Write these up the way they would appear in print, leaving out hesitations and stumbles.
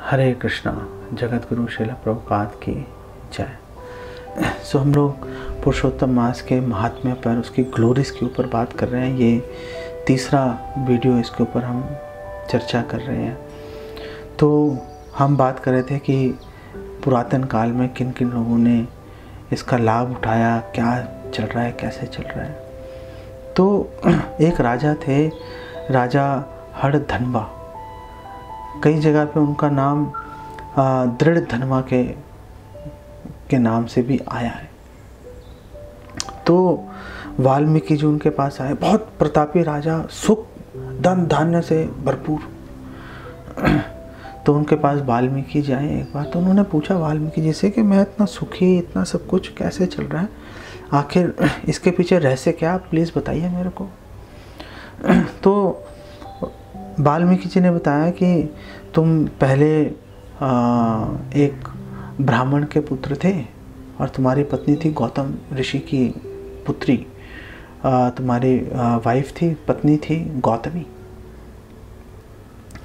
हरे कृष्णा। जगत गुरु श्रील प्रभुपाद की जय। सो हम लोग पुरुषोत्तम मास के महात्म्य पर, उसकी ग्लोरीज के ऊपर बात कर रहे हैं। ये तीसरा वीडियो इसके ऊपर हम चर्चा कर रहे हैं। तो हम बात कर रहे थे कि पुरातन काल में किन किन लोगों ने इसका लाभ उठाया, क्या चल रहा है, कैसे चल रहा है। तो एक राजा थे, राजा हड़धनवा। कई जगह पे उनका नाम दृढ़ धनवा के नाम से भी आया है। तो वाल्मीकि जी उनके पास आए, बहुत प्रतापी राजा, सुख धन धान्य से भरपूर। तो उनके पास वाल्मीकि जी आए एक बार। तो उन्होंने पूछा वाल्मीकि जी से कि मैं इतना सुखी, इतना सब कुछ कैसे चल रहा है, आखिर इसके पीछे रहस्य क्या, प्लीज़ बताइए मेरे को। तो वाल्मीकि जी ने बताया कि तुम पहले एक ब्राह्मण के पुत्र थे और तुम्हारी पत्नी थी गौतम ऋषि की पुत्री। तुम्हारी वाइफ थी, पत्नी थी गौतमी,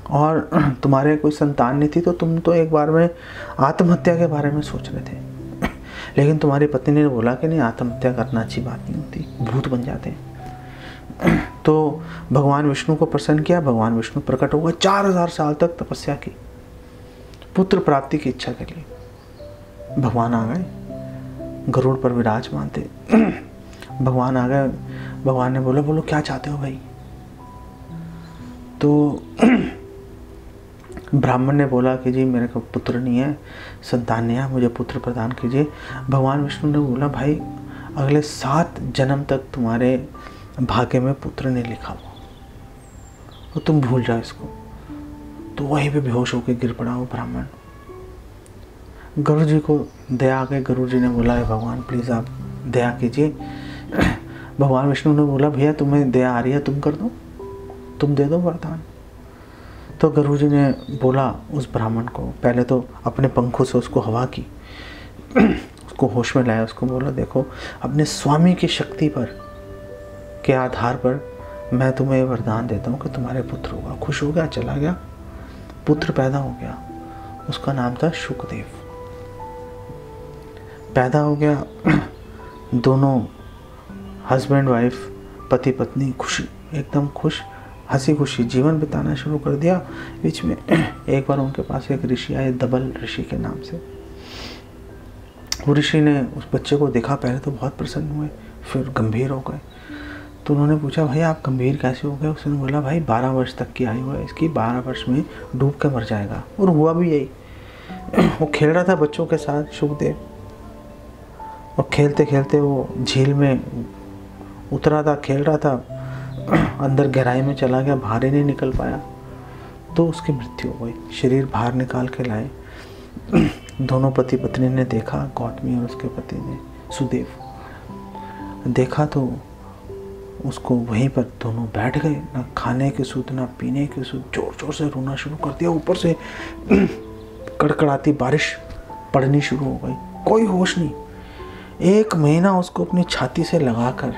और तुम्हारे कोई संतान नहीं थी। तो तुम तो एक बार में आत्महत्या के बारे में सोच रहे थे, लेकिन तुम्हारी पत्नी ने बोला कि नहीं, आत्महत्या करना अच्छी बात नहीं होती, भूत बन जाते हैं। तो भगवान विष्णु को प्रसन्न किया। भगवान विष्णु प्रकट हो गए, 4000 साल तक तपस्या की, पुत्र प्राप्ति की इच्छा के लिए। भगवान आ गए, गरुड़ पर विराजमान थे। भगवान आ गए। भगवान ने बोला, बोलो क्या चाहते हो भाई। तो ब्राह्मण ने बोला कि जी मेरे को पुत्र नहीं है, संतान नहीं है, मुझे पुत्र प्रदान कीजिए। भगवान विष्णु ने बोला, भाई अगले 7 जन्म तक तुम्हारे भाग्य में पुत्र ने लिखा हुआ, तो तुम भूल जाओ इसको। तो वहीं पे बेहोश होकर गिर पड़ा वो ब्राह्मण। गुरु जी को दया आ गई। गुरु जी ने बोला, भगवान प्लीज़ आप दया कीजिए। भगवान विष्णु ने बोला, भैया तुम्हें दया आ रही है, तुम कर दो, तुम दे दो वरदान। तो गुरु जी ने बोला उस ब्राह्मण को, पहले तो अपने पंखों से उसको हवा की, उसको होश में लाया। उसको बोला, देखो अपने स्वामी की शक्ति पर के आधार पर मैं तुम्हें वरदान देता हूँ कि तुम्हारे पुत्र होगा। खुश हो गया, चला गया, पुत्र पैदा हो गया। उसका नाम था शुकदेव। पैदा हो गया, दोनों हस्बैंड वाइफ, पति पत्नी खुशी, एकदम खुश, हंसी खुशी जीवन बिताना शुरू कर दिया। बीच में एक बार उनके पास एक ऋषि आए, दबल ऋषि के नाम से। वो ऋषि ने उस बच्चे को देखा, पहले तो बहुत प्रसन्न हुए, फिर गंभीर हो गए। तो उन्होंने पूछा, भाई आप गंभीर कैसे हो गए। उसने बोला, भाई 12 वर्ष तक की आयु है इसकी, 12 वर्ष में डूब के मर जाएगा। और हुआ भी यही। वो खेल रहा था बच्चों के साथ, शुकदेव, और खेलते खेलते वो झील में उतरा था, खेल रहा था, अंदर गहराई में चला गया, बाहर ही नहीं निकल पाया। तो उसकी मृत्यु हो गई। शरीर बाहर निकाल के लाए। दोनों पति पत्नी ने देखा, गौतमी और उसके पति ने, सुदेव देखा। तो उसको वहीं पर दोनों बैठ गए, ना खाने के सूद ना पीने के सूद, जोर जोर से रोना शुरू कर दिया। ऊपर से कड़कड़ाती बारिश पड़नी शुरू हो गई, कोई होश नहीं। 1 महीना उसको अपनी छाती से लगाकर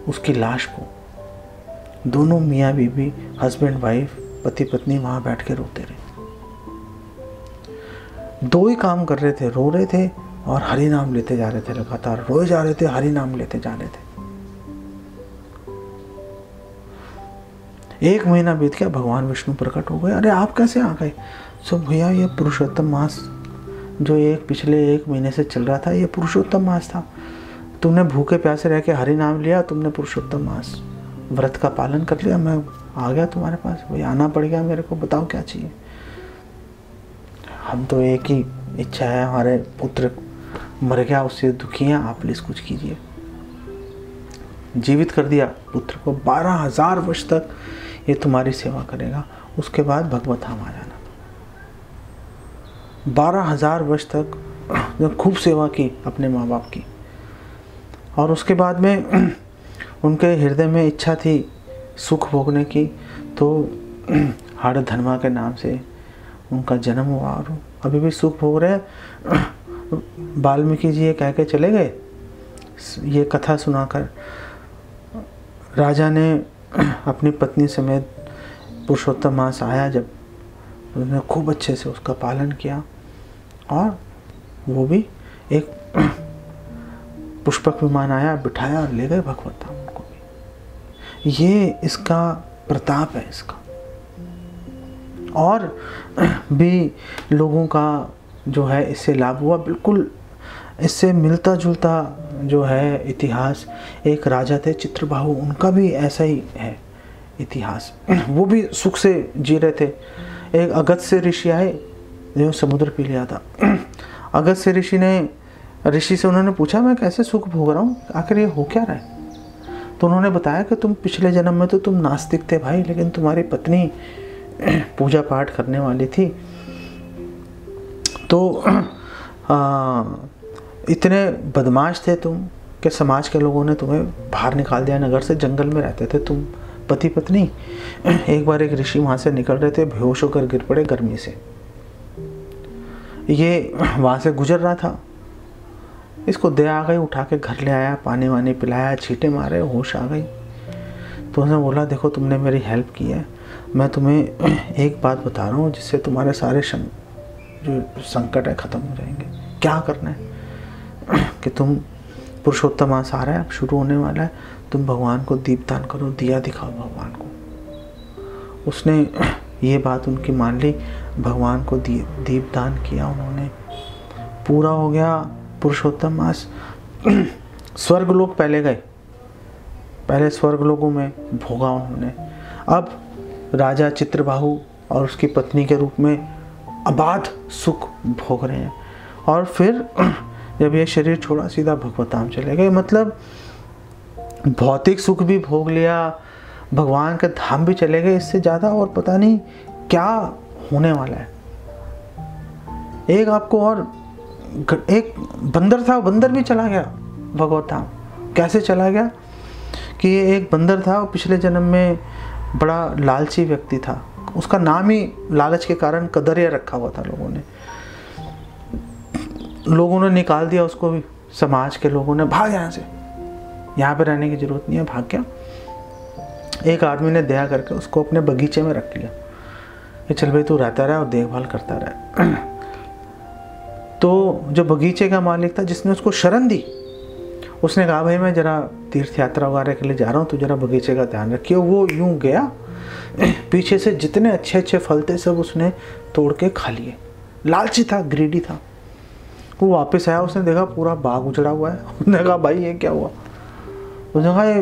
उसकी लाश को, दोनों मियाँ बीबी, हस्बैंड वाइफ, पति पत्नी वहां बैठ के रोते रहे। 2 ही काम कर रहे थे, रो रहे थे और हरि नाम लेते जा रहे थे। लगातार रोए जा रहे थे, हरि नाम लेते जा रहे थे। 1 महीना बीत गया, भगवान विष्णु प्रकट हो गए। अरे आप कैसे आ गए। सो भैया ये पुरुषोत्तम मास जो पिछले 1 महीने से चल रहा था, ये पुरुषोत्तम मास था। तुमने भूखे प्यासे रह के हरि नाम लिया, तुमने पुरुषोत्तम मास व्रत का पालन कर लिया, मैं आ गया तुम्हारे पास। भाई आना पड़ गया मेरे को, बताओ क्या चाहिए। हम तो एक ही इच्छा है, हमारे पुत्र मर गया, उससे दुखी हैं, आप प्लीज़ कुछ कीजिए। जीवित कर दिया पुत्र को, 12,000 वर्ष तक ये तुम्हारी सेवा करेगा, उसके बाद भगवत धाम आ जाना। 12,000 वर्ष तक खूब सेवा की अपने माँ बाप की। और उसके बाद में उनके हृदय में इच्छा थी सुख भोगने की। तो हड़धनवा के नाम से उनका जन्म हुआ और अभी भी सुख भोग रहे हैं। वाल्मीकि जी ये कह के चले गए, ये कथा सुनाकर। राजा ने अपनी पत्नी समेत पुरुषोत्तम मास आया जब उसने खूब अच्छे से उसका पालन किया और वो भी एक पुष्पक विमान आया, बिठाया और ले गए भगवत धाम को भी। ये इसका प्रताप है इसका। और भी लोगों का जो है इससे लाभ हुआ। बिल्कुल इससे मिलता जुलता जो है इतिहास, एक राजा थे चित्रबाहु, उनका भी ऐसा ही है इतिहास। वो भी सुख से जी रहे थे। एक अगस्त्य ऋषि आए जो समुद्र पी लिया था। अगस्त्य ऋषि से उन्होंने पूछा मैं कैसे सुख भोग रहा हूँ, आखिर ये हो क्या रहा है? तो उन्होंने बताया कि तुम पिछले जन्म में तो तुम नास्तिक थे भाई, लेकिन तुम्हारी पत्नी पूजा पाठ करने वाली थी, तो इतने बदमाश थे तुम कि समाज के लोगों ने तुम्हें बाहर निकाल दिया नगर से। जंगल में रहते थे तुम पति पत्नी। एक बार एक ऋषि वहाँ से निकल रहे थे, बेहोश होकर गिर पड़े गर्मी से। ये वहाँ से गुजर रहा था, इसको दया आ गई, उठा के घर ले आया, पानी वानी पिलाया, छींटे मारे, होश आ गई। तो उसने बोला देखो तुमने मेरी हेल्प की है, मैं तुम्हें एक बात बता रहा हूँ जिससे तुम्हारे सारे जो संकट है ख़त्म हो जाएंगे। क्या करना है कि तुम पुरुषोत्तम मास आ रहा है, अब शुरू होने वाला है, तुम भगवान को दीपदान करो, दिया दिखाओ भगवान को। उसने ये बात उनकी मान ली, भगवान को दीपदान किया उन्होंने, पूरा हो गया पुरुषोत्तम मास। स्वर्गलोक पहले गए, पहले स्वर्गलोकों में भोगा उन्होंने। अब राजा चित्रबाहु और उसकी पत्नी के रूप में अबाध सुख भोग रहे हैं। और फिर जब ये शरीर छोड़ा सीधा भगवत धाम चले गए। मतलब भौतिक सुख भी भोग लिया, भगवान के धाम भी चले गए, इससे ज़्यादा और पता नहीं क्या होने वाला है। एक आपको और एक बंदर था, बंदर भी चला गया भगवत धाम। कैसे चला गया कि ये एक बंदर था, वो पिछले जन्म में बड़ा लालची व्यक्ति था, उसका नाम ही लालच के कारण कदरिया रखा हुआ था। लोगों ने निकाल दिया उसको भी, समाज के लोगों ने, भाग यहाँ से, यहाँ पे रहने की जरूरत नहीं है, भाग गया। एक आदमी ने दया करके उसको अपने बगीचे में रख लिया कि चल भाई तू रहता रहा और देखभाल करता रहा। तो जो बगीचे का मालिक था जिसने उसको शरण दी, उसने कहा भाई मैं जरा तीर्थ यात्रा वगैरह के लिए जा रहा हूँ, तो जरा बगीचे का ध्यान रखिए। वो यूं गया, पीछे से जितने अच्छे अच्छे फल थे सब उसने तोड़ के खा लिए। लालची था, ग्रीडी था। वो वापस आया, उसने देखा पूरा बाग उजड़ा हुआ है। उसने कहा भाई ये क्या हुआ? उसने कहा ये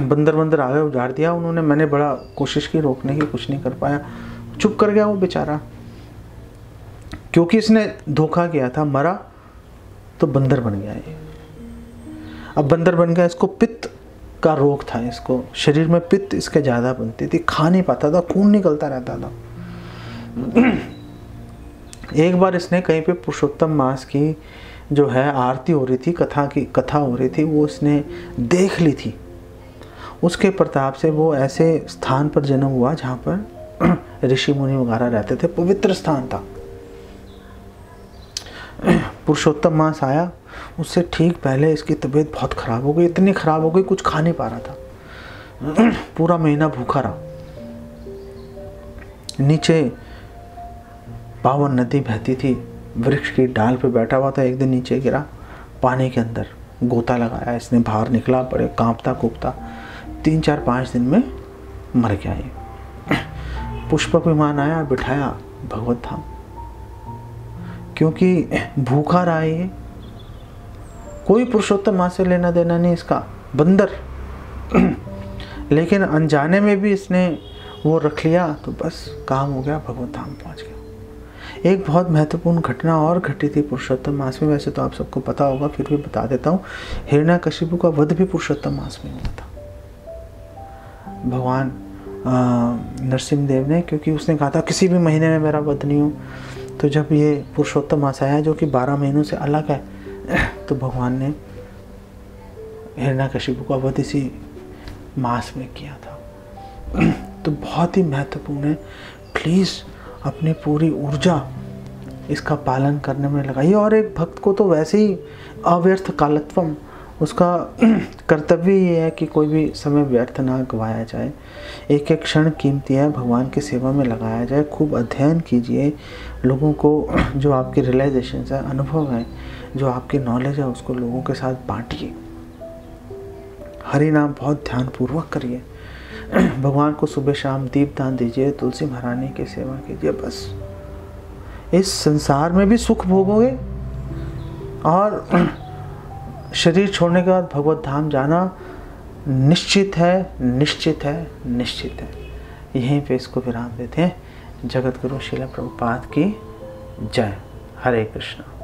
बंदर आ गए, उजाड़ दिया उन्होंने, मैंने बड़ा कोशिश की रोकने की, कुछ नहीं कर पाया। चुप कर गया वो बेचारा, क्योंकि इसने धोखा किया था। मरा तो बंदर बन गया ये। अब बंदर बन गया, इसको पित्त का रोग था, इसको शरीर में पित्त इसके ज़्यादा बनती थी, खा नहीं पाता था, खून निकलता रहता था। एक बार इसने कहीं पे पुरुषोत्तम मास की जो है आरती हो रही थी, कथा हो रही थी, वो इसने देख ली थी। उसके प्रताप से वो ऐसे स्थान पर जन्म हुआ जहाँ पर ऋषि मुनि वगैरह रहते थे, पवित्र स्थान था। पुरुषोत्तम मास आया, उससे ठीक पहले इसकी तबीयत बहुत ख़राब हो गई, इतनी ख़राब हो गई कुछ खा नहीं पा रहा था, पूरा महीना भूखा रहा। नीचे पावन नदी बहती थी, वृक्ष की डाल पे बैठा हुआ था, एक दिन नीचे गिरा, पानी के अंदर गोता लगाया इसने, बाहर निकला, बड़े कांपता कूपता, 3-4-5 दिन में मर गया ये। पुष्पक विमान आया, बिठाया भगवत धाम, क्योंकि भूखा रहा ये, कोई पुरुषोत्तम मां से लेना देना नहीं इसका, बंदर। लेकिन अनजाने में भी इसने वो रख लिया, तो बस काम हो गया, भगवत धाम पहुंच गया। एक बहुत महत्वपूर्ण घटना और घटी थी पुरुषोत्तम मास में, वैसे तो आप सबको पता होगा, फिर भी बता देता हूँ। हिरण्यकशिपु का वध भी पुरुषोत्तम मास में हुआ था। भगवान नरसिंह देव ने, क्योंकि उसने कहा था किसी भी महीने में मेरा वध नहीं हो, तो जब ये पुरुषोत्तम मास आया जो कि 12 महीनों से अलग है, तो भगवान ने हिरण्यकशिपु का वध इसी मास में किया था। तो बहुत ही महत्वपूर्ण है, प्लीज़ अपनी पूरी ऊर्जा इसका पालन करने में लगाइए। और एक भक्त को तो वैसे ही अव्यर्थ कालत्वम, उसका कर्तव्य ये है कि कोई भी समय व्यर्थ ना गवाया जाए, एक एक क्षण कीमती है, भगवान की सेवा में लगाया जाए। खूब अध्ययन कीजिए, लोगों को जो आपकी रियलाइजेशन है, अनुभव है, जो आपकी नॉलेज है, उसको लोगों के साथ बांटिए। हरि नाम बहुत ध्यानपूर्वक करिए, भगवान को सुबह शाम दीपदान दीजिए, तुलसी महारानी की सेवा कीजिए। बस इस संसार में भी सुख भोगोगे और शरीर छोड़ने के बाद भगवत धाम जाना निश्चित है, निश्चित है, निश्चित है। यहीं पे इसको विराम देते हैं। जगत गुरु श्रील प्रभुपाद की जय। हरे कृष्ण।